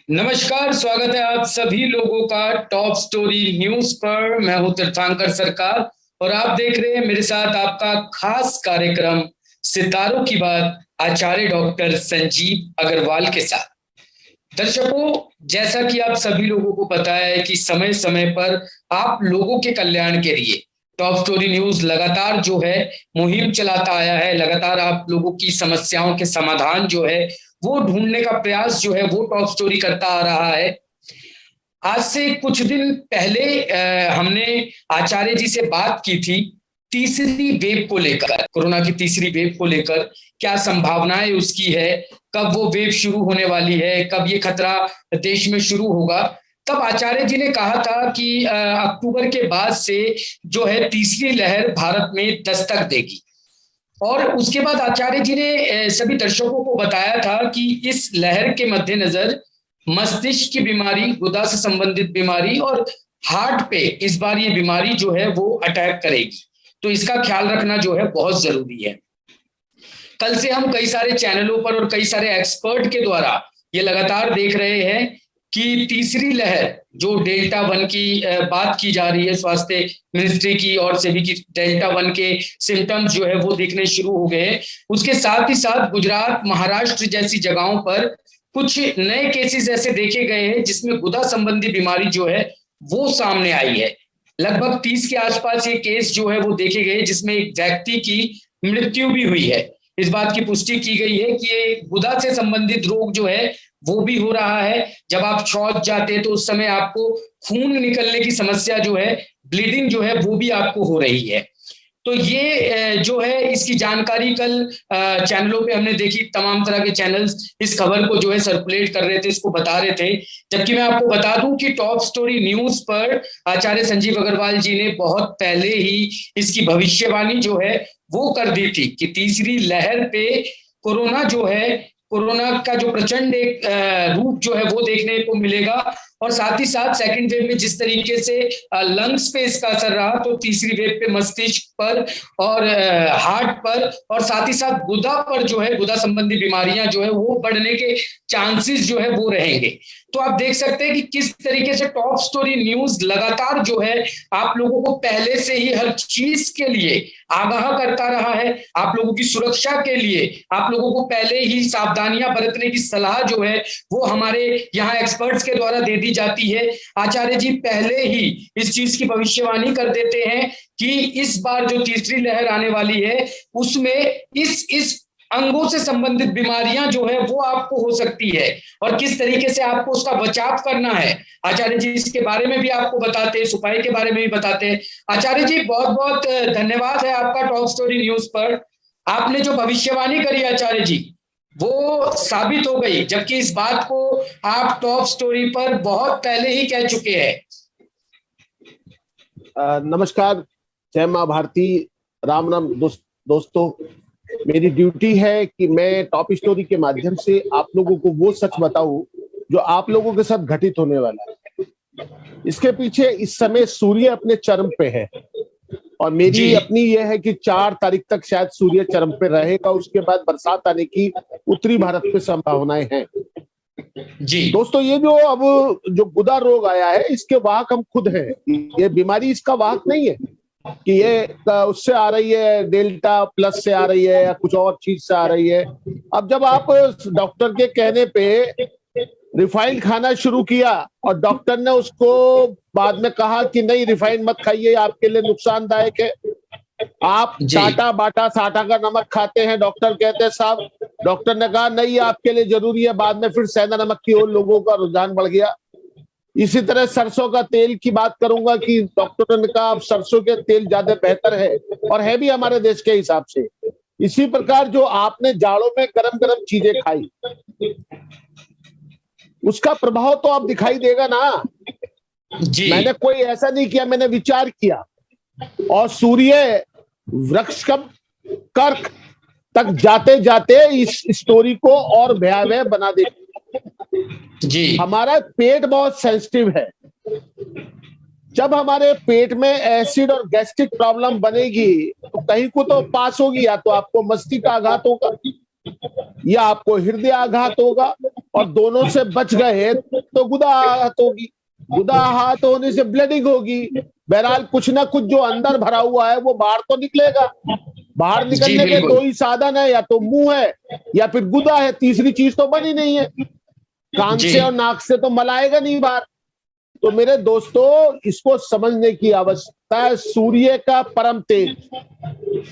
नमस्कार, स्वागत है आप सभी लोगों का टॉप स्टोरी न्यूज पर। मैं हूं तीर्थंकर सरकार और आप देख रहे हैं मेरे साथ आपका खास कार्यक्रम सितारों की बात आचार्य डॉक्टर संजीव अग्रवाल के साथ। दर्शकों, जैसा कि आप सभी लोगों को पता है कि समय समय पर आप लोगों के कल्याण के लिए टॉप स्टोरी न्यूज लगातार जो है मुहिम चलाता आया है। लगातार आप लोगों की समस्याओं के समाधान जो है वो ढूंढने का प्रयास जो है वो टॉप स्टोरी करता आ रहा है। आज से कुछ दिन पहले हमने आचार्य जी से बात की थी तीसरी वेव को लेकर, कोरोना की तीसरी वेव को लेकर क्या संभावनाएं उसकी है, कब वो वेव शुरू होने वाली है, कब ये खतरा देश में शुरू होगा। तब आचार्य जी ने कहा था कि अक्टूबर के बाद से जो है तीसरी लहर भारत में दस्तक देगी। और उसके बाद आचार्य जी ने सभी दर्शकों को बताया था कि इस लहर के मद्देनजर मस्तिष्क की बीमारी, गुदा से संबंधित बीमारी और हार्ट पे इस बार ये बीमारी जो है वो अटैक करेगी। तो इसका ख्याल रखना जो है बहुत जरूरी है। कल से हम कई सारे चैनलों पर और कई सारे एक्सपर्ट के द्वारा ये लगातार देख रहे हैं कि तीसरी लहर जो डेल्टा वन की बात की जा रही है, स्वास्थ्य मिनिस्ट्री की ओर से भी कि डेल्टा वन के सिम्टम्स जो है वो दिखने शुरू हो गए। उसके साथ ही साथ गुजरात, महाराष्ट्र जैसी जगहों पर कुछ नए केसेस ऐसे देखे गए हैं जिसमें गुदा संबंधी बीमारी जो है वो सामने आई है। लगभग 30 के आसपास ये केस जो है वो देखे गए जिसमें एक व्यक्ति की मृत्यु भी हुई है। इस बात की पुष्टि की गई है कि ये गुदा से संबंधित रोग जो है वो भी हो रहा है। जब आप शौच जाते हैं तो उस समय आपको खून निकलने की समस्या जो है, ब्लीडिंग जो है वो भी आपको हो रही है। तो ये जो है इसकी जानकारी कल चैनलों पे हमने देखी। तमाम तरह के चैनल्स इस खबर को जो है सर्कुलेट कर रहे थे, इसको बता रहे थे। जबकि मैं आपको बता दूं कि टॉप स्टोरी न्यूज पर आचार्य संजीव अग्रवाल जी ने बहुत पहले ही इसकी भविष्यवाणी जो है वो कर दी थी कि तीसरी लहर पे कोरोना जो है, कोरोना का जो प्रचंड एक रूप जो है वो देखने को मिलेगा। और साथ ही साथ सेकंड वेव में जिस तरीके से लंग्स पे इसका असर रहा, तो तीसरी वेव पे मस्तिष्क पर और हार्ट पर और साथ ही साथ गुदा पर जो है, गुदा संबंधी बीमारियां जो है वो बढ़ने के चांसेस जो है वो रहेंगे। तो आप देख सकते हैं कि किस तरीके से टॉप स्टोरी न्यूज लगातार जो है आप लोगों को पहले से ही हर चीज के लिए आगाह करता रहा है। आप लोगों की सुरक्षा के लिए आप लोगों को पहले ही सावधानियां बरतने की सलाह जो है वो हमारे यहाँ एक्सपर्ट्स के द्वारा दे दी जाती है। आचार्य जी पहले ही इस चीज की भविष्यवाणी कर देते हैं कि इस बार जो तीसरी लहर आने वाली है उसमें इस अंगों से संबंधित बीमारियां जो है वो आपको हो सकती है और किस तरीके से आपको उसका बचाव करना है। आचार्य जी इसके बारे में भी आपको बताते हैं, उपाय के बारे में भी बताते हैं। आचार्य जी बहुत बहुत धन्यवाद है आपका टॉप स्टोरी न्यूज पर। आपने जो भविष्यवाणी करी आचार्य जी वो साबित हो गई, जबकि इस बात को आप टॉप स्टोरी पर बहुत पहले ही कह चुके हैं। नमस्कार, जय माँ भारती, राम राम दोस्तों। मेरी ड्यूटी है कि मैं टॉप स्टोरी के माध्यम से आप लोगों को वो सच बताऊं जो आप लोगों के साथ घटित होने वाला है। इसके पीछे इस समय सूर्य अपने चरम पे है और मेरी अपनी यह है कि 4 तारीख तक शायद सूर्य चरम पे रहेगा। उसके बाद बरसात आने की उत्तरी भारत पे संभावनाएं हैं। जी दोस्तों, ये जो गुदा रोग आया है इसके वाहक हम खुद हैं। ये बीमारी इसका वाहक नहीं है कि ये उससे आ रही है, डेल्टा प्लस से आ रही है या कुछ और चीज से आ रही है। अब जब आप डॉक्टर के कहने पे रिफाइंड खाना शुरू किया और डॉक्टर ने उसको बाद में कहा कि नहीं रिफाइंड मत खाइए, आपके लिए नुकसानदायक है। आप टाटा बाटा साटा का नमक खाते हैं, डॉक्टर कहते हैं साहब, डॉक्टर ने कहा नहीं आपके लिए जरूरी है। बाद में फिर सेंधा नमक की ओर लोगों का रुझान बढ़ गया। इसी तरह सरसों का तेल की बात करूंगा कि डॉक्टरों ने कहा अब सरसों के तेल ज्यादा बेहतर है और है भी हमारे देश के हिसाब से। इसी प्रकार जो आपने जाड़ों में गरम गरम चीजें खाई उसका प्रभाव तो अब दिखाई देगा ना। जी। मैंने कोई ऐसा नहीं किया, मैंने विचार किया और सूर्य वृक्ष कब कर्क तक जाते जाते इस स्टोरी को और भयावह बना दे। जी। हमारा पेट बहुत सेंसिटिव है। जब हमारे पेट में एसिड और गैस्ट्रिक प्रॉब्लम बनेगी तो कहीं को तो पास होगी, या तो आपको मस्तिष्क आघात होगा या आपको हृदय आघात होगा और दोनों से बच गए तो गुदाहात होगी, गुदाहात होने से ब्लीडिंग होगी। बहरहाल कुछ ना कुछ जो अंदर भरा हुआ है वो बाहर तो निकलेगा। बाहर जी निकलने के बिल्कुल। दो ही साधन है, या तो मुंह है या फिर गुदा है, तीसरी चीज तो बनी नहीं है। कान जी से और नाक से तो मलाएगा नहीं बाहर। तो मेरे दोस्तों, इसको समझने की आवश्यकता है। सूर्य का परम तेज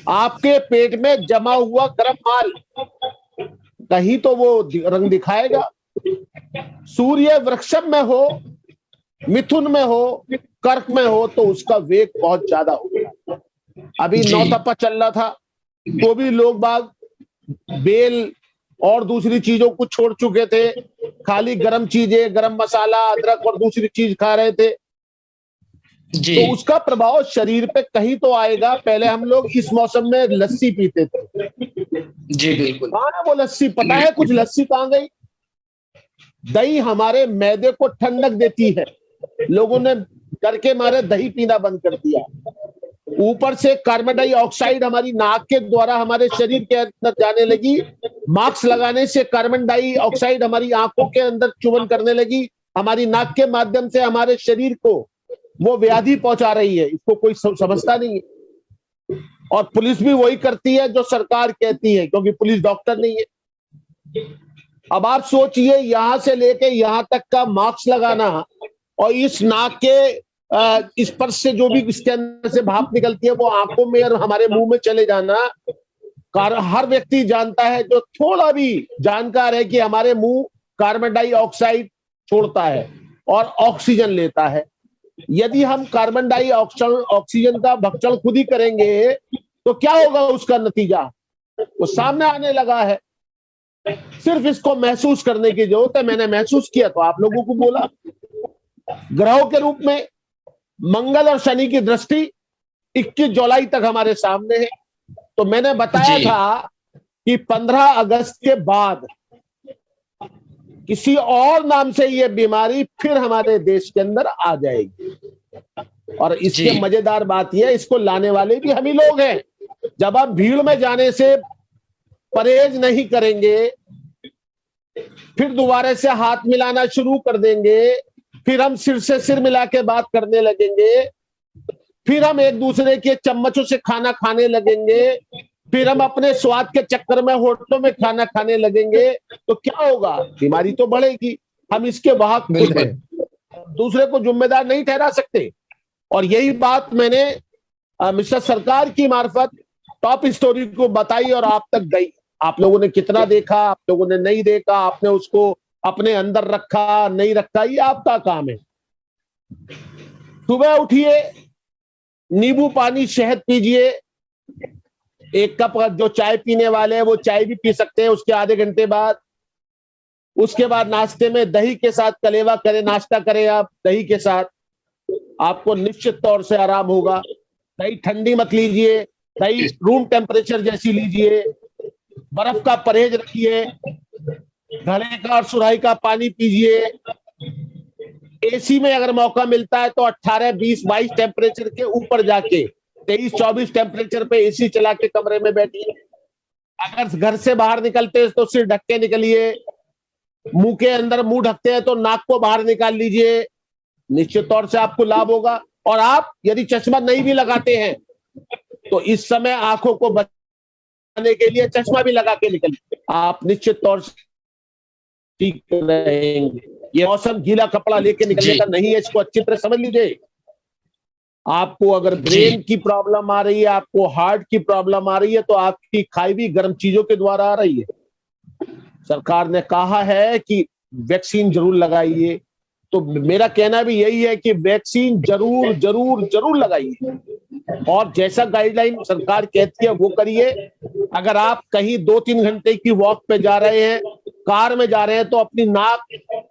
आपके पेट में जमा हुआ गर्म माल, कहीं तो वो रंग दिखाएगा। सूर्य वृषभ में हो, मिथुन में हो, कर्क में हो, तो उसका वेग बहुत ज्यादा होगा। अभी जी नौतपा चल रहा था तो भी लोग बाग बेल और दूसरी चीजों को छोड़ चुके थे, खाली गरम चीजें, गरम मसाला, अदरक और दूसरी चीज खा रहे थे। जी तो उसका प्रभाव शरीर पे कहीं तो आएगा। पहले हम लोग इस मौसम में लस्सी पीते थे, जी बिल्कुल। कहाँ है वो लस्सी? पता है कुछ? लस्सी कहाँ गई? दही हमारे मैदे को ठंडक देती है, लोगों ने डर के मारे दही पीना बंद कर दिया। ऊपर से कार्बन डाइऑक्साइड हमारी नाक के द्वारा हमारे शरीर के अंदर जाने लगी। मास्क लगाने से कार्बन डाइऑक्साइड हमारी आंखों के अंदर चुभन करने लगी, हमारी नाक के माध्यम से हमारे शरीर को वो व्याधि पहुंचा रही है। इसको कोई समझता नहीं है। और पुलिस भी वही करती है जो सरकार कहती है, क्योंकि पुलिस डॉक्टर नहीं है। अब आप सोचिए, यहां से लेके यहां तक का मास्क लगाना और इस नाक के स्पर्श से जो भी इसके अंदर से भाप निकलती है वो आंखों में और हमारे मुंह में चले जाना। हर व्यक्ति जानता है, जो थोड़ा भी जानकार है, कि हमारे मुंह कार्बन डाइऑक्साइड छोड़ता है और ऑक्सीजन लेता है। यदि हम कार्बन ऑक्सीजन का भक्षण खुद ही करेंगे तो क्या होगा? उसका नतीजा वो सामने आने लगा है। सिर्फ इसको महसूस करने की जरूरत है। मैंने महसूस किया तो आप लोगों को बोला। ग्रहों के रूप में मंगल और शनि की दृष्टि 21 जुलाई तक हमारे सामने है। तो मैंने बताया जी था कि 15 अगस्त के बाद किसी और नाम से ये बीमारी फिर हमारे देश के अंदर आ जाएगी। और जी इसके मजेदार बात यह है, इसको लाने वाले भी हम ही लोग हैं। जब आप भीड़ में जाने से परहेज नहीं करेंगे, फिर दोबारा से हाथ मिलाना शुरू कर देंगे, फिर हम सिर से सिर मिला के बात करने लगेंगे, फिर हम एक दूसरे के चम्मचों से खाना खाने लगेंगे, फिर हम अपने स्वाद के चक्कर में होटलों में खाना खाने लगेंगे, तो क्या होगा? बीमारी तो बढ़ेगी। हम इसके वाहक खुद हैं, बिल्कुल। दूसरे को जिम्मेदार नहीं ठहरा सकते। और यही बात मैंने मिस्टर सरकार की मार्फत टॉप स्टोरी को बताई और आप तक गई। आप लोगों ने कितना देखा, आप लोगों ने नहीं देखा, आपने उसको अपने अंदर रखा नहीं रखा, ये आपका काम है। सुबह उठिए, नींबू पानी शहद पीजिए। एक कप जो चाय पीने वाले हैं वो चाय भी पी सकते हैं उसके आधे घंटे बाद। उसके बाद नाश्ते में दही के साथ कलेवा करें, नाश्ता करें आप दही के साथ, आपको निश्चित तौर से आराम होगा। दही ठंडी मत लीजिए, दही रूम टेम्परेचर जैसी लीजिए। बर्फ का परहेज रखिए, घड़े का और सुराही का पानी पीजिए। एसी में अगर मौका मिलता है तो 18, 20, 22 टेम्परेचर के ऊपर जाके 23, 24 टेम्परेचर पे एसी चला के कमरे में बैठिए। अगर घर से बाहर निकलते हैं तो सिर ढक के निकलिए। मुंह के अंदर मुंह ढकते हैं तो नाक को बाहर निकाल लीजिए, निश्चित तौर से आपको लाभ होगा। और आप यदि चश्मा नहीं भी लगाते हैं तो इस समय आंखों को बचाने के लिए चश्मा भी लगा के निकलिए, आप निश्चित तौर से ठीक रहेंगे। ये मौसम गीला कपड़ा लेके निकलने जी का नहीं है, इसको अच्छी तरह समझ लीजिए। आपको अगर ब्रेन की प्रॉब्लम आ रही है, आपको हार्ट की प्रॉब्लम आ रही है, तो आपकी खाई भी गर्म चीजों के द्वारा आ रही है। सरकार ने कहा है कि वैक्सीन जरूर लगाइए, तो मेरा कहना भी यही है कि वैक्सीन जरूर जरूर जरूर लगाइए। और जैसा गाइडलाइन सरकार कहती है वो करिए। अगर आप कहीं 2-3 घंटे की वॉक पे जा रहे हैं, कार में जा रहे हैं, तो अपनी नाक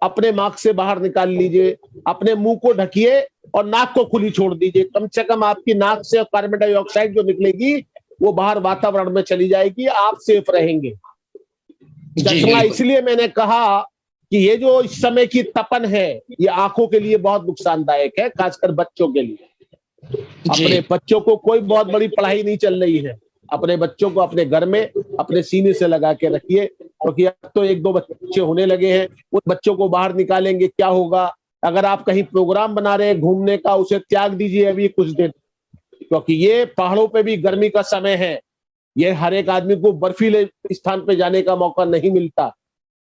अपने मास्क से बाहर निकाल लीजिए, अपने मुंह को ढकिए और नाक को खुली छोड़ दीजिए। कम से कम आपकी नाक से कार्बन डाइऑक्साइड जो निकलेगी वो बाहर वातावरण में चली जाएगी, आप सेफ रहेंगे। चश्मा इसलिए मैंने कहा कि ये जो इस समय की तपन है ये आंखों के लिए बहुत नुकसानदायक है, खासकर बच्चों के लिए। अपने बच्चों को, कोई बहुत बड़ी पढ़ाई नहीं चल रही है, अपने बच्चों को अपने घर में अपने सीने से लगा के रखिए, क्योंकि अब तो एक दो बच्चे होने लगे हैं, उन बच्चों को बाहर निकालेंगे क्या होगा। अगर आप कहीं प्रोग्राम बना रहे हैं घूमने का, उसे त्याग दीजिए अभी कुछ दिन, क्योंकि ये पहाड़ों पे भी गर्मी का समय है। ये हर एक आदमी को बर्फीले स्थान पे जाने का मौका नहीं मिलता।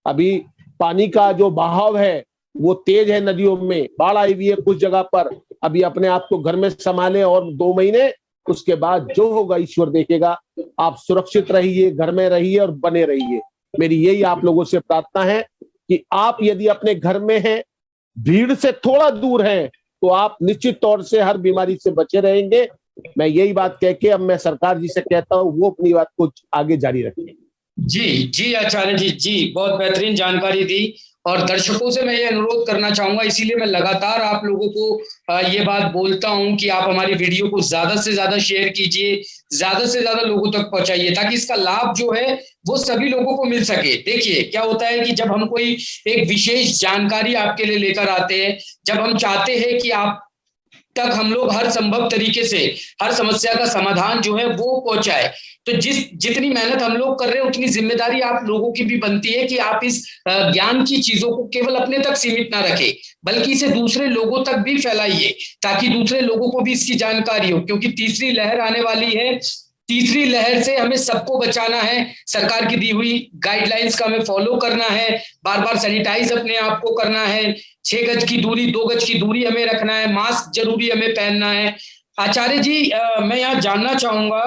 अभी पानी का जो बहाव है वो तेज है, नदियों में बाढ़ आई हुई है कुछ जगह पर। अभी अपने आप को घर में संभालें और 2 महीने, उसके बाद जो होगा ईश्वर देखेगा। आप सुरक्षित रहिए, घर में रहिए और बने रहिए। मेरी यही आप लोगों से प्रार्थना है कि आप यदि अपने घर में हैं, भीड़ से थोड़ा दूर हैं, तो आप निश्चित तौर से हर बीमारी से बचे रहेंगे। मैं यही बात कह के अब मैं सरकार जी से कहता हूं वो अपनी बात को आगे जारी रखें। जी आचार्य जी बहुत बेहतरीन जानकारी दी। और दर्शकों से मैं ये अनुरोध करना चाहूंगा, इसीलिए मैं लगातार आप लोगों को ये बात बोलता हूं कि आप हमारी वीडियो को ज्यादा से ज्यादा शेयर कीजिए, ज्यादा से ज्यादा लोगों तक पहुंचाइए, ताकि इसका लाभ जो है वो सभी लोगों को मिल सके। देखिए क्या होता है कि जब हम कोई एक विशेष जानकारी आपके लिए लेकर आते हैं, जब हम चाहते हैं कि आप तक हम लोग हर संभव तरीके से हर समस्या का समाधान जो है वो पहुंचाए, तो जितनी मेहनत हम लोग कर रहे हैं उतनी जिम्मेदारी आप लोगों की भी बनती है कि आप इस ज्ञान की चीजों को केवल अपने तक सीमित ना रखें, बल्कि इसे दूसरे लोगों तक भी फैलाइए, ताकि दूसरे लोगों को भी इसकी जानकारी हो। क्योंकि तीसरी लहर आने वाली है, तीसरी लहर से हमें सबको बचाना है। सरकार की दी हुई गाइडलाइंस का हमें फॉलो करना है, बार बार सैनिटाइज अपने आप को करना है, 6 गज की दूरी 2 गज की दूरी हमें रखना है, मास्क जरूरी हमें पहनना है। आचार्य जी मैं यहाँ जानना चाहूंगा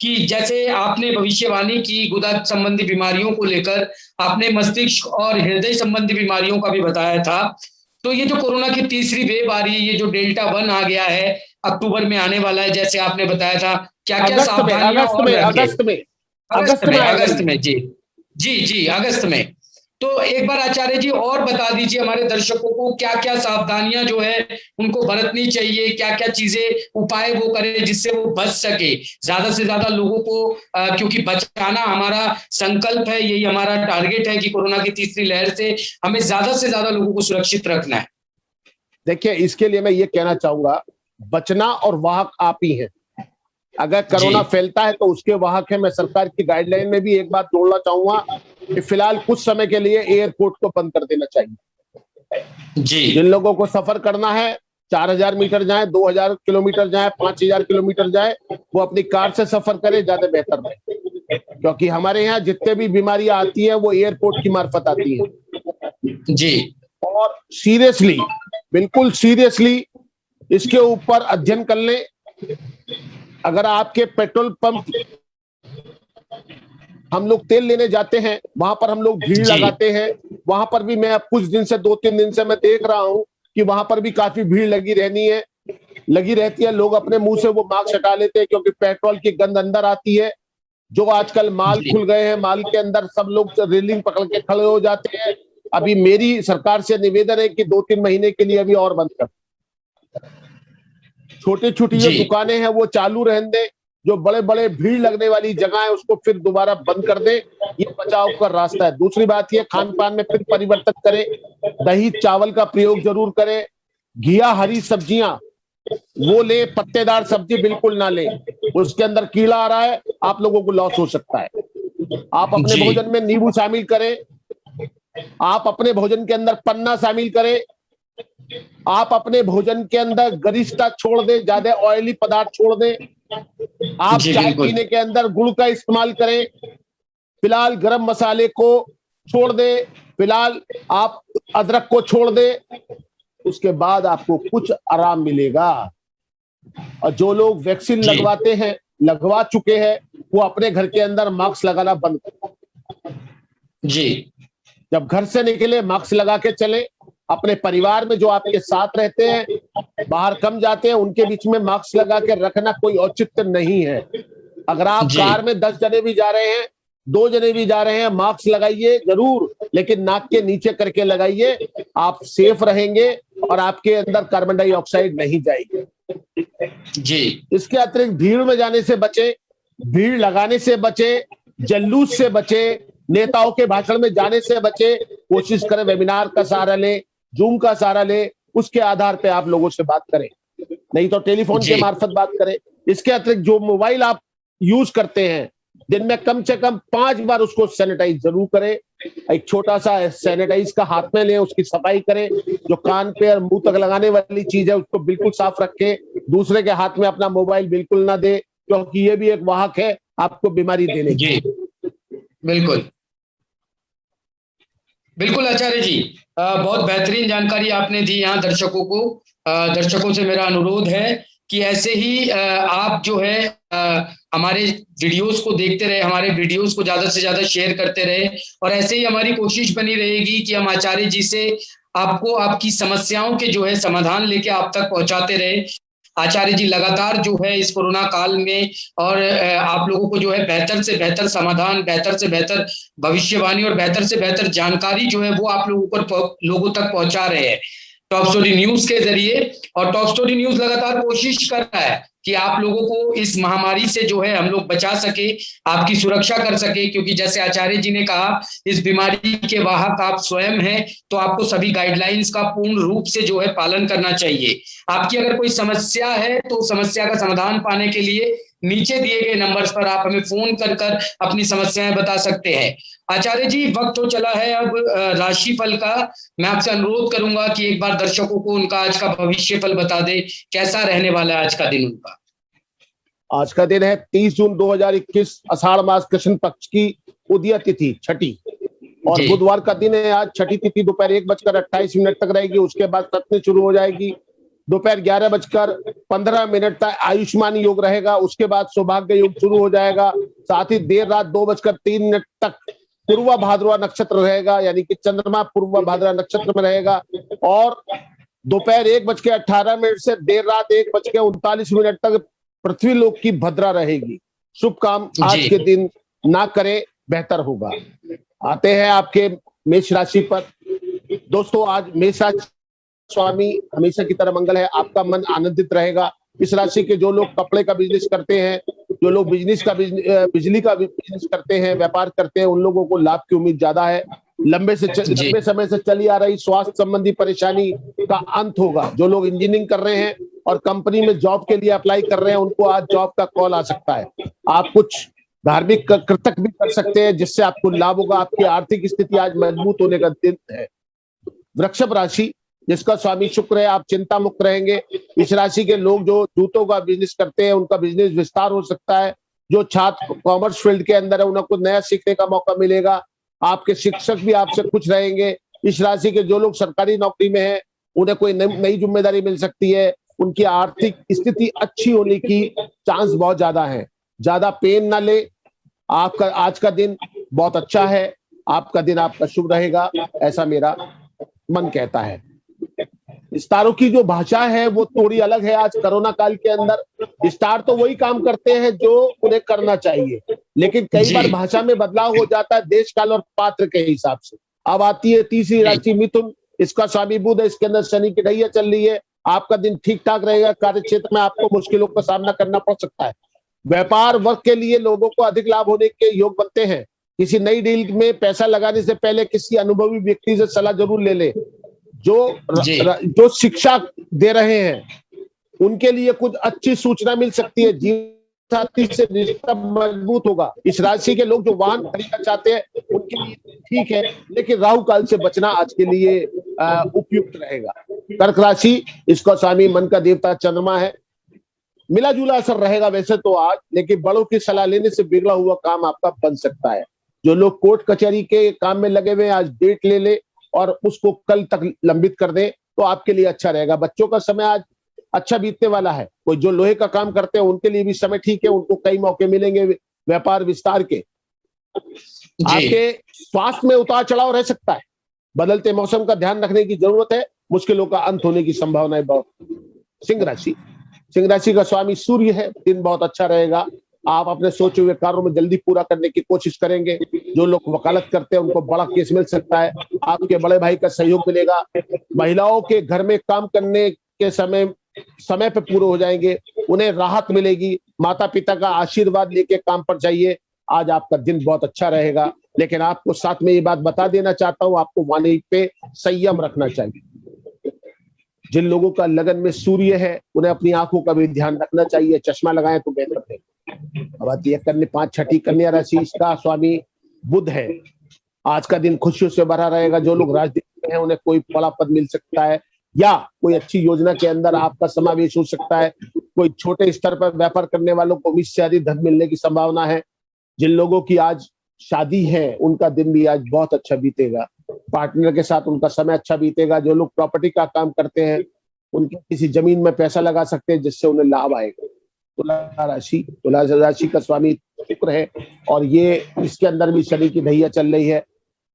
कि जैसे आपने भविष्यवाणी की गुदा संबंधी बीमारियों को लेकर, आपने मस्तिष्क और हृदय संबंधी बीमारियों का भी बताया था, तो ये जो कोरोना की तीसरी वेव आ रही है, ये जो डेल्टा 1 आ गया है, अक्टूबर में आने वाला है जैसे आपने बताया था, क्या क्या अगस्त में सावधानियां अगस्त और में रखें? अगस्त में अगस्त में आएगा अगस्त ये। में जी अगस्त में। तो एक बार आचार्य जी और बता दीजिए हमारे दर्शकों को क्या क्या सावधानियां जो है उनको बरतनी चाहिए, क्या क्या चीजें उपाय वो करें जिससे वो बच सके, ज्यादा से ज्यादा लोगों को क्योंकि बचाना हमारा संकल्प है, यही हमारा टारगेट है कि कोरोना की तीसरी लहर से हमें ज्यादा से ज्यादा लोगों को सुरक्षित रखना है। देखिए इसके लिए मैं ये कहना चाहूंगा, बचना और वाहक आप ही हैं। अगर कोरोना फैलता है तो उसके वाहक है। मैं सरकार की गाइडलाइन में भी एक बात जोड़ना चाहूंगा कि फिलहाल कुछ समय के लिए एयरपोर्ट को बंद कर देना चाहिए। जिन लोगों को सफर करना है 4000 मीटर जाए, 2000 किलोमीटर जाए, 5000 किलोमीटर जाए, वो अपनी कार से सफर करे, ज्यादा बेहतर रहे। क्योंकि हमारे यहाँ जितने भी बीमारियां आती हैं वो एयरपोर्ट की मार्फत आती है। और सीरियसली, बिल्कुल सीरियसली इसके ऊपर अध्ययन कर लें। अगर आपके पेट्रोल पंप, हम लोग तेल लेने जाते हैं, वहां पर हम लोग भीड़ लगाते हैं, वहां पर भी मैं अब कुछ दिन से 2-3 दिन से मैं देख रहा हूं कि वहां पर भी काफी भीड़ लगी रहती है। लोग अपने मुंह से वो मास्क हटा लेते हैं क्योंकि पेट्रोल की गंध अंदर आती है। जो आजकल माल खुल गए हैं, माल के अंदर सब लोग रेलिंग पकड़ के खड़े हो जाते हैं। अभी मेरी सरकार से निवेदन है कि 2-3 महीने के लिए अभी और बंद कर, छोटी छोटी जो दुकानें हैं वो चालू रहने दें। जो बड़े बड़े भीड़ लगने वाली जगह है उसको फिर दोबारा बंद कर दे। ये बचाव का रास्ता है। दूसरी बात ये, खान पान में फिर परिवर्तन करें, दही चावल का प्रयोग जरूर करें, घिया हरी सब्जियां वो ले, पत्तेदार सब्जी बिल्कुल ना ले, उसके अंदर कीड़ा आ रहा है, आप लोगों को लॉस हो सकता है। आप अपने भोजन में नींबू शामिल करें, आप अपने भोजन के अंदर पन्ना शामिल करें, आप अपने भोजन के अंदर गरिष्ठता छोड़ दें, ज्यादा ऑयली पदार्थ छोड़ दें। आप चाय पीने के अंदर गुड़ का इस्तेमाल करें। फिलहाल गरम मसाले को छोड़ दें, फिलहाल आप अदरक को छोड़ दें। उसके बाद आपको कुछ आराम मिलेगा। और जो लोग वैक्सीन लगवाते हैं, लगवा चुके हैं, वो अपने घर के अंदर मास्क लगाना बंद करें। जब घर से निकले मास्क लगा के चले। अपने परिवार में जो आपके साथ रहते हैं, बाहर कम जाते हैं, उनके बीच में मास्क लगा के रखना कोई औचित्य नहीं है। अगर आप कार में 10 जने भी जा रहे हैं, 2 जने भी जा रहे हैं, मास्क लगाइए जरूर, लेकिन नाक के नीचे करके लगाइए। आप सेफ रहेंगे और आपके अंदर कार्बन डाइऑक्साइड नहीं जाएगी। इसके अतिरिक्त भीड़ में जाने से बचे, भीड़ लगाने से बचे, जल्लूस से बचे, नेताओं के भाषण में जाने से बचे। कोशिश करें वेबिनार का सहारा ले, जूम का सहारा ले, उसके आधार पे आप लोगों से बात करें, नहीं तो टेलीफोन के मार्फत बात करें। इसके अतिरिक्त जो मोबाइल आप यूज करते हैं दिन में कम से कम 5 बार उसको सैनिटाइज जरूर करें। एक छोटा सा सैनिटाइज का हाथ में लें, उसकी सफाई करें। जो कान पे और मुंह तक लगाने वाली चीज है उसको बिल्कुल साफ रखें। दूसरे के हाथ में अपना मोबाइल बिल्कुल ना दे, क्योंकि ये भी एक वाहक है आपको बीमारी देने की। जी बिल्कुल बिल्कुल आचार्य जी, बहुत बेहतरीन जानकारी आपने दी यहाँ दर्शकों को। दर्शकों से मेरा अनुरोध है कि ऐसे ही आप जो है हमारे वीडियोस को देखते रहे, हमारे वीडियोस को ज्यादा से ज्यादा शेयर करते रहे, और ऐसे ही हमारी कोशिश बनी रहेगी कि हम आचार्य जी से आपको आपकी समस्याओं के जो है समाधान लेके आप तक पहुंचाते रहे। आचार्य जी लगातार जो है इस कोरोना काल में और आप लोगों को जो है बेहतर से बेहतर समाधान, बेहतर से बेहतर भविष्यवाणी और बेहतर से बेहतर जानकारी जो है वो आप लोगों तक पहुंचा रहे हैं टॉप स्टोरी न्यूज के जरिए। और टॉप स्टोरी न्यूज लगातार कोशिश कर रहा है कि आप लोगों को इस महामारी से जो है हम लोग बचा सके, आपकी सुरक्षा कर सके, क्योंकि जैसे आचार्य जी ने कहा इस बीमारी के वाहक आप स्वयं हैं, तो आपको सभी गाइडलाइंस का पूर्ण रूप से जो है पालन करना चाहिए। आपकी अगर कोई समस्या है तो समस्या का समाधान पाने के लिए नीचे दिए गए नंबर्स पर आप हमें फोन कर कर अपनी समस्याएं बता सकते हैं। आचार्य जी वक्त तो चला है अब राशिफल का। मैं आपसे अनुरोध करूंगा कि एक बार दर्शकों को उनका आज का भविष्य फल बता दे, कैसा रहने वाला है आज का दिन उनका। आज का दिन है 30 जून 2021, आषाढ़ मास कृष्ण पक्ष की उदय तिथि छठी, और बुधवार का दिन है। आज छठी तिथि दोपहर 1:28 तक रहेगी। उसके बाद सप्तमी शुरू हो जाएगी। दोपहर 11:15 तक आयुष्मान योग रहेगा। उसके बाद सौभाग्य योग शुरू हो जाएगा। साथ ही देर रात 2:03 तक पूर्वा भाद्रवा नक्षत्र रहेगा, यानी कि चंद्रमा पूर्वा भाद्रवा नक्षत्र में रहेगा। और दोपहर 1:18 से देर रात 1:39 तक पृथ्वी लोक की भद्रा रहेगी। शुभ काम आज के दिन ना करें, बेहतर होगा। आते हैं आपके मेष राशि पर। दोस्तों आज मेष राशि स्वामी हमेशा की तरह मंगल है। आपका मन आनंदित रहेगा। इस राशि के जो लोग कपड़े का बिजनेस करते हैं, जो लोग बिजली का बिजनेस करते हैं, व्यापार करते हैं, उन लोगों को लाभ की उम्मीद ज्यादा है। लंबे समय से चली आ रही स्वास्थ्य संबंधी परेशानी का अंत होगा। जो लोग इंजीनियरिंग कर रहे हैं और कंपनी में जॉब के लिए अप्लाई कर रहे हैं, उनको आज जॉब का कॉल आ सकता है। आप कुछ धार्मिक कृतक भी कर सकते हैं जिससे आपको लाभ होगा। आपकी आर्थिक स्थिति आज मजबूत होने का दिन है। वृषभ राशि जिसका स्वामी शुक्र है, आप चिंता मुक्त रहेंगे। इस राशि के लोग जो जूतों का बिजनेस करते हैं, उनका बिजनेस विस्तार हो सकता है। जो छात्र कॉमर्स फील्ड के अंदर है, उनको नया सीखने का मौका मिलेगा। आपके शिक्षक भी आपसे खुश रहेंगे। इस राशि के जो लोग सरकारी नौकरी में हैं, उन्हें कोई नई जिम्मेदारी मिल सकती है। उनकी आर्थिक स्थिति अच्छी होने की चांस बहुत ज्यादा है। ज्यादा पेन ना ले। आपका आज का दिन बहुत अच्छा है। आपका दिन आपका शुभ रहेगा, ऐसा मेरा मन कहता है। स्टारों की जो भाषा है वो थोड़ी अलग है। आज कोरोना काल के अंदर स्टार तो वही काम करते हैं जो उन्हें करना चाहिए, लेकिन कई बार भाषा में बदलाव हो जाता है देश काल और पात्र के हिसाब से। अब आती है तीसरी राशि मिथुन। इसका स्वामी बुध है। इसके अंदर शनि की ढैया चल रही है। आपका दिन ठीक ठाक रहेगा। कार्य क्षेत्र में आपको मुश्किलों का सामना करना पड़ सकता है। व्यापार वर्ग के लिए लोगों को अधिक लाभ होने के योग बनते हैं। किसी नई डील में पैसा लगाने से पहले किसी अनुभवी व्यक्ति से सलाह जरूर ले ले। जो शिक्षा दे रहे हैं उनके लिए कुछ अच्छी सूचना मिल सकती है। जीवन साथी से रिश्ता मजबूत होगा। इस राशि के लोग जो वाहन खरीदना चाहते हैं उनके लिए ठीक है, लेकिन राहु काल से बचना आज के लिए उपयुक्त रहेगा। कर्क राशि, इसका स्वामी मन का देवता चंद्रमा है। मिला जुला असर रहेगा वैसे तो आज, लेकिन बड़ों की सलाह लेने से बिगड़ा हुआ काम आपका बन सकता है। जो लोग कोर्ट कचहरी के काम में लगे हुए हैं, आज डेट ले ले और उसको कल तक लंबित कर दे तो आपके लिए अच्छा रहेगा। बच्चों का समय आज अच्छा बीतने वाला है। कोई जो लोहे का काम करते हैं उनके लिए भी समय ठीक है। उनको कई मौके मिलेंगे व्यापार विस्तार के। आपके स्वास्थ्य में उतार चढ़ाव रह सकता है। बदलते मौसम का ध्यान रखने की जरूरत है। मुश्किलों का अंत होने की संभावनाएं बहुत। सिंह राशि का स्वामी सूर्य है। दिन बहुत अच्छा रहेगा। आप अपने सोचे हुए कार्यों में जल्दी पूरा करने की कोशिश करेंगे। जो लोग वकालत करते हैं उनको बड़ा केस मिल सकता है। आपके बड़े भाई का सहयोग मिलेगा। महिलाओं के घर में काम करने के समय पे पूरे हो जाएंगे। उन्हें राहत मिलेगी। माता पिता का आशीर्वाद लेके काम पर जाइए। आज आपका दिन बहुत अच्छा रहेगा। लेकिन आपको साथ में ये बात बता देना चाहता हूं, आपको वाणी पे संयम रखना चाहिए। जिन लोगों का लगन में सूर्य है उन्हें अपनी आंखों का भी ध्यान रखना चाहिए। चश्मा लगाएं तो बेहतर है। अब आती है कन्या, 5 छठी कन्या राशि, इसका स्वामी बुध है। आज का दिन खुशियों से भरा रहेगा। जो लोग राजनीति में हैं उन्हें कोई बड़ा पद मिल सकता है, या कोई अच्छी योजना के अंदर आपका समावेश हो सकता है। कोई छोटे स्तर पर व्यापार करने वालों को भी से अधिक धन मिलने की संभावना है। जिन लोगों की आज शादी है उनका दिन भी आज बहुत अच्छा बीतेगा। पार्टनर के साथ उनका समय अच्छा बीतेगा। जो लोग प्रॉपर्टी का काम करते हैं उनकी किसी जमीन में पैसा लगा सकते हैं जिससे उन्हें लाभ आएगा। तुला राशि का स्वामी शुक्र है और ये इसके अंदर भी शनि की ढैया चल रही है।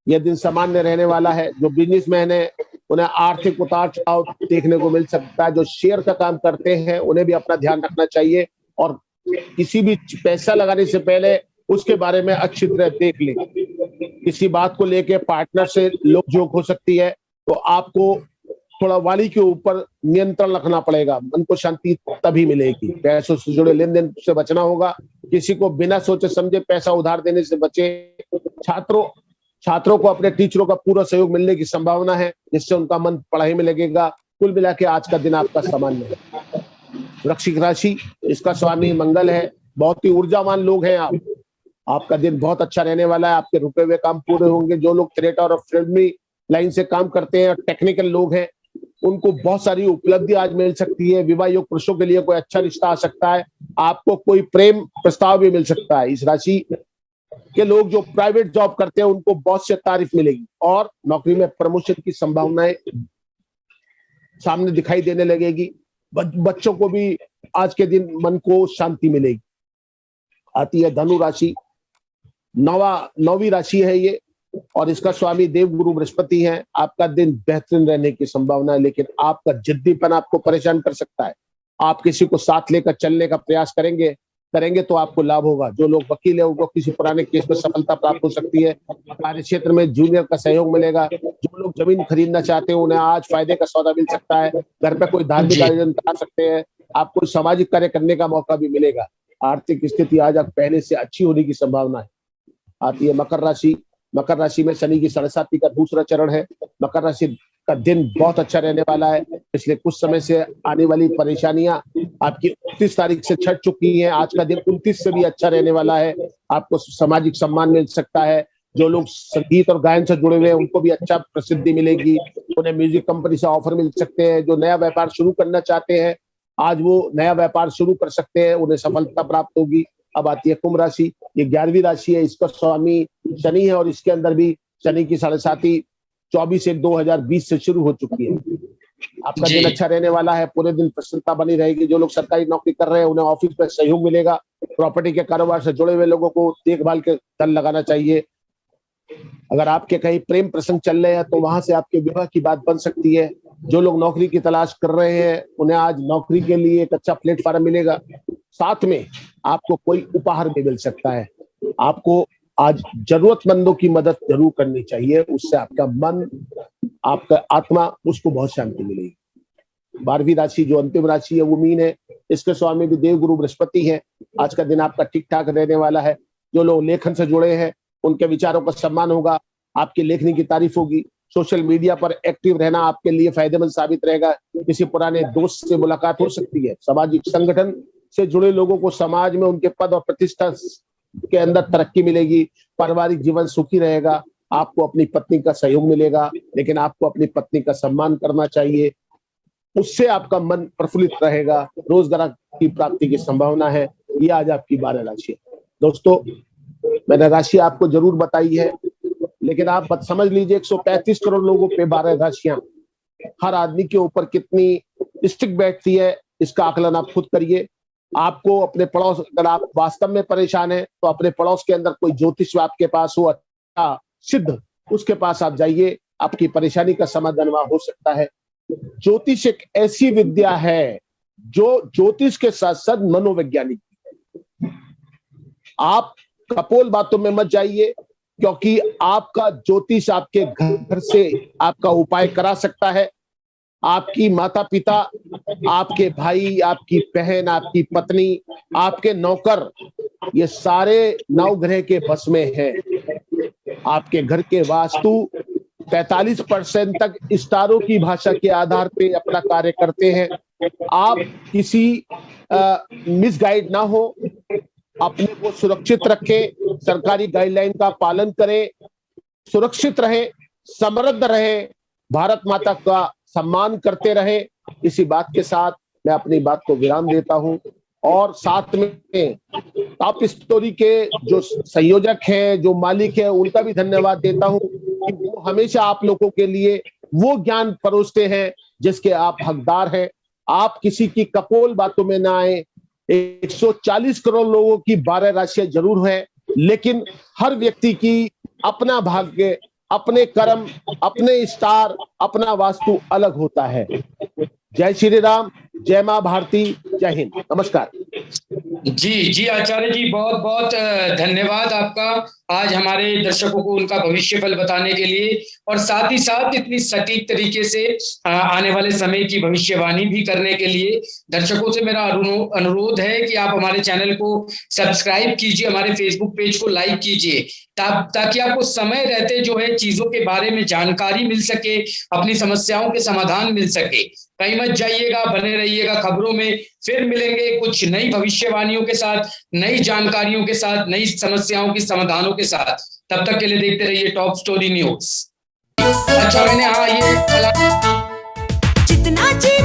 यह दिन सामान्य रहने वाला है। जो बिजनेसमैन है उन्हें आर्थिक उतार चढ़ाव देखने को मिल सकता है। जो शेयर का काम करते हैं उन्हें भी अपना ध्यान रखना चाहिए और किसी भी पैसा लगाने से पहले उसके बारे में अच्छी तरह देख लें। किसी बात को लेके पार्टनर से नोक-झोंक हो सकती है, तो आपको थोड़ा वाणी के ऊपर नियंत्रण रखना पड़ेगा। मन को शांति तभी मिलेगी। पैसों से जुड़े लेन देन से बचना होगा। किसी को बिना सोचे समझे पैसा उधार देने से बचे। छात्रों को अपने टीचरों का पूरा सहयोग मिलने की संभावना है, जिससे उनका मन पढ़ाई में लगेगा। कुल मिला के आज का दिन आपका सामान्य है। वृश्चिक राशि, इसका स्वामी मंगल है। बहुत ही ऊर्जावान लोग हैं आप। आपका दिन बहुत अच्छा रहने वाला है। आपके रुके हुए काम पूरे होंगे। जो लोग थिएटर और फिल्मी लाइन से काम करते हैं और टेक्निकल लोग हैं उनको बहुत सारी उपलब्धि आज मिल सकती है। विवाह योग पुरुषों के लिए कोई अच्छा रिश्ता आ सकता है। आपको कोई प्रेम प्रस्ताव भी मिल सकता है। इस राशि के लोग जो प्राइवेट जॉब करते हैं उनको बहुत से तारीफ मिलेगी और नौकरी में प्रमोशन की संभावनाएं सामने दिखाई देने लगेगी। बच्चों को भी आज के दिन मन को शांति मिलेगी। आती है धनु राशि, नौवीं राशि है ये और इसका स्वामी देवगुरु बृहस्पति है। आपका दिन बेहतरीन रहने की संभावना है, लेकिन आपका जिद्दीपन आपको परेशान कर सकता है। आप किसी को साथ लेकर चलने का प्रयास करेंगे तो आपको लाभ होगा। जो लोग वकील है उनको किसी पुराने केस में सफलता प्राप्त हो सकती है। कार्य क्षेत्र में जूनियर का सहयोग मिलेगा। जो लोग जमीन खरीदना चाहते हैं उन्हें आज फायदे का सौदा मिल सकता है। घर पे कोई धार्मिक आयोजन करा सकते हैं। आपको सामाजिक कार्य करने का मौका भी मिलेगा। आर्थिक स्थिति आज पहले से अच्छी होने की संभावना है। आती है मकर राशि। मकर राशि में शनि की 7.5 का दूसरा चरण है। मकर राशि का दिन बहुत अच्छा रहने वाला है। पिछले कुछ समय से आने वाली परेशानियां आपकी 29 तारीख से छट चुकी हैं। आज का दिन 29 से भी अच्छा रहने वाला है। आपको सामाजिक सम्मान मिल सकता है। जो लोग संगीत और गायन से जुड़े हुए हैं उनको भी अच्छा प्रसिद्धि मिलेगी। उन्हें म्यूजिक कंपनी से ऑफर मिल सकते हैं। जो नया व्यापार शुरू करना चाहते हैं आज वो नया व्यापार शुरू कर सकते हैं। उन्हें सफलता प्राप्त होगी। अब आती है कुंभ राशि। ये 11वीं राशि है। इसका स्वामी शनि है और इसके अंदर भी शनि की 7.5 24/1/2020 से शुरू हो चुकी है। आपका दिन अच्छा रहने वाला है। पूरे दिन प्रसन्नता बनी रहेगी। जो लोग सरकारी नौकरी कर रहे हैं उन्हें ऑफिस में सहयोग मिलेगा। प्रॉपर्टी के कारोबार से जुड़े हुए लोगों को देखभाल के धन लगाना चाहिए। अगर आपके कहीं प्रेम प्रसंग चल रहे हैं तो वहां से आपके विवाह की बात बन सकती है। जो लोग नौकरी की तलाश कर रहे हैं उन्हें आज नौकरी के लिए एक अच्छा प्लेटफॉर्म मिलेगा। साथ में आपको कोई उपहार भी मिल सकता है। आपको आज जरूरतमंदों की मदद जरूर करनी चाहिए। उससे आपका मन, आपका आत्मा, उसको बहुत शांति मिलेगी। 12वीं राशि जो अंतिम राशि है वो मीन है। इसके स्वामी भी देवगुरु बृहस्पति है। आज का दिन आपका ठीक ठाक रहने वाला है। जो लोग लेखन से जुड़े हैं उनके विचारों का सम्मान होगा। आपकी लेखनी की तारीफ होगी। सोशल मीडिया पर एक्टिव रहना आपके लिए फायदेमंद साबित रहेगा। किसी पुराने दोस्त से मुलाकात हो सकती है। सामाजिक संगठन से जुड़े लोगों को समाज में उनके पद और प्रतिष्ठा के अंदर तरक्की मिलेगी। पारिवारिक जीवन सुखी रहेगा। आपको अपनी पत्नी का सहयोग मिलेगा, लेकिन आपको अपनी पत्नी का सम्मान करना चाहिए। उससे आपका मन प्रफुल्लित रहेगा। रोजगार की प्राप्ति की संभावना है। ये आज आपकी 12 राशि है। दोस्तों, मैंने राशि आपको जरूर बताई है, लेकिन आप समझ लीजिए 135 करोड़ लोगों पे 12 राशियां, हर आदमी के ऊपर कितनी स्टिक बैठती है इसका आकलन आप खुद करिए। आपको अपने पड़ोस, अगर आप वास्तव में परेशान हैं तो अपने पड़ोस के अंदर कोई ज्योतिष आपके पास हो अच्छा सिद्ध, उसके पास आप जाइए। आपकी परेशानी का समाधान वहां हो सकता है। ज्योतिष एक ऐसी विद्या है जो ज्योतिष के साथ साथ मनोवैज्ञानिक। आप कपोल बातों में मत जाइए, क्योंकि आपका ज्योतिष आपके घर से आपका उपाय करा सकता है। आपकी माता पिता, आपके भाई, आपकी बहन, आपकी पत्नी, आपके नौकर, ये सारे नवग्रह के बस में हैं। आपके घर के वास्तु 45% तक स्टारों की भाषा के आधार पे अपना कार्य करते हैं। आप किसी मिसगाइड ना हो। अपने को सुरक्षित रखें, सरकारी गाइडलाइन का पालन करें, सुरक्षित रहे, समृद्ध रहे, भारत माता का सम्मान करते रहे। इसी बात के साथ मैं अपनी बात को विराम देता हूं और साथ में टॉप स्टोरी के जो संयोजक हैं, जो मालिक हैं, उनका भी धन्यवाद देता हूं कि वो हमेशा आप लोगों के लिए वो ज्ञान परोसते हैं जिसके आप हकदार हैं। आप किसी की कपोल बातों में ना आए। 140 करोड़ लोगों की 12 राशियां जरूर है, लेकिन हर व्यक्ति की अपना भाग्य, अपने कर्म, अपने स्टार, अपना वास्तु अलग होता है। जय श्री राम, जय मां भारती, जय हिंद, नमस्कार। जी जी आचार्य जी, बहुत बहुत धन्यवाद आपका आज हमारे दर्शकों को उनका भविष्य फल बताने के लिए, और साथ ही साथ इतनी सटीक तरीके से आने वाले समय की भविष्यवाणी भी करने के लिए। दर्शकों से मेरा अनुरोध है कि आप हमारे चैनल को सब्सक्राइब कीजिए, हमारे फेसबुक पेज को लाइक कीजिए, ताकि आपको समय रहते जो है चीजों के बारे में जानकारी मिल सके, अपनी समस्याओं के समाधान मिल सके। कहीं मत जाइएगा, बने रहिएगा खबरों में। फिर मिलेंगे कुछ नई भविष्यवाणियों के साथ, नई जानकारियों के साथ, नई समस्याओं के समाधानों के साथ। तब तक के लिए देखते रहिए टॉप स्टोरी न्यूज। अच्छा, मैंने हाँ ये जितना जी